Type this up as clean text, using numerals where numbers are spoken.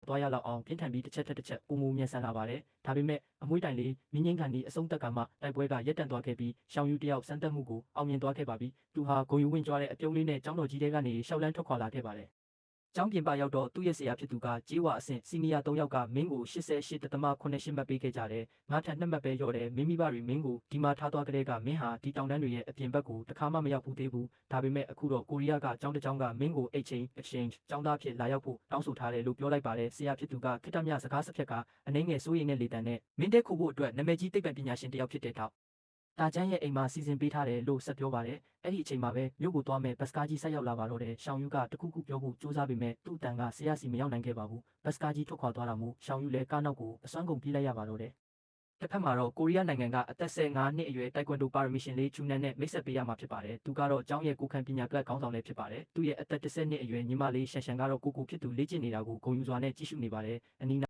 သွားရလောက်အောင်ပြင်းထန်ပြီးတစ်ချက်ထက်တစ်ချက်ပုံမူမြန်ဆန်လာပါတယ်ဒါပေမဲ့အမွှေးတိုင်လေးမြင်းငင်းကန်ဒီအဆုံးသက်ကမှတိုက်ပွဲကရက်တန့်သွားခဲ့ပြီးရှောင်းယူတယောက်စမ်းသပ်မှုကိုအောင်မြင်သွားခဲ့ပါပြီသူဟာဂုံယူဝင်ကြွားတဲ့အပြုံးလေးနဲ့ကျောင်းတော်ကြီးတဲကနေရှောက်လန်းထွက်ခွာလာခဲ့ပါတယ်ကျောင်းပြင်ပရောက်တော့သူ့ရဲ့ဆရာဖြစ်သူကကြေးဝါအဆင့်စီနီယာ3ယောက်ကမင်းကို88.88မှတ်ပေးခဲ့ကြတယ်ငါထက်2မှတ်ပဲရော့တယ်မင်းမိဘတွေမင်းကိုဒီမှာထားသွားကြတဲ့ကမင်းဟာဒီတောင်တန်းတွေရဲ့အပြင်ဘက်ကိုတစ်ခါမှမရောက်ဘူးသေးဘူးဒါပေမဲ့အခုတော့ကိုရီးယားကကျောင်းတစ်ကျောင်းကမင်းကို exchange ကျောင်းသားဖြစ်လာရောက်ဖို့တောင်းဆိုထားတယ်လို့ပြောလိုက်ပါတယ်ဆရာဖြစ်သူကခိတ္တမြစကားစဖြတ်ကအနှိမ့်ငယ်စိုးရိမ်တဲ့လေတံနဲ့မင်းတဲခုဖို့အတွက်နာမည်ကြီးသိပ္ပံပညာရှင်တစ်ယောက်ဖြစ်တဲ့တော့တာကျန်းရဲ့အိမ်မှာစီစဉ်ပေးထားတယ်လို့ဆက်ပြောပါတယ်အဲ့ဒီအချိန်မှာပဲမြို့ကိုသွားမဲ့ဘတ်စကားကြီးဆက်ရောက်လာပါတော့တယ်ရှောင်းယူကတခုခုပြောဖို့စူးစမ်းပေမဲ့သူ့အတန်ကဆရာစီမရောက်နိုင်ခဲ့ပါဘူးဘတ်စကားကြီးထွက်ခွာသွားတာမို့ရှောင်းယူလည်းကားနောက်ကိုအစွမ်းကုန်ပြေးလိုက်ရပါတော့တယ်တစ်ဖက်မှာတော့ကိုရီးယားနိုင်ငံကအသက်15နှစ်အရွယ်တိုက်ကွန်ဒိုပါရမီရှင်လေးချူနန်နဲ့မိတ်ဆက်ပေးရမှာဖြစ်ပါတယ်သူကတော့ကျောင်းရဲ့ကိုခံပညာကလပ်ခေါင်းဆောင်လည်းဖြစ်ပါတယ်သူ့ရဲ့အသက်10နှစ်အရွယ်ညီမလေးရှန်ရှန်ကတော့ကိုဖြစ်သူလေ့ကျင့်နေတာကိုဂုဏ်ယူစွာနဲ့ကြည့်ရှုနေပါတယ်အနီး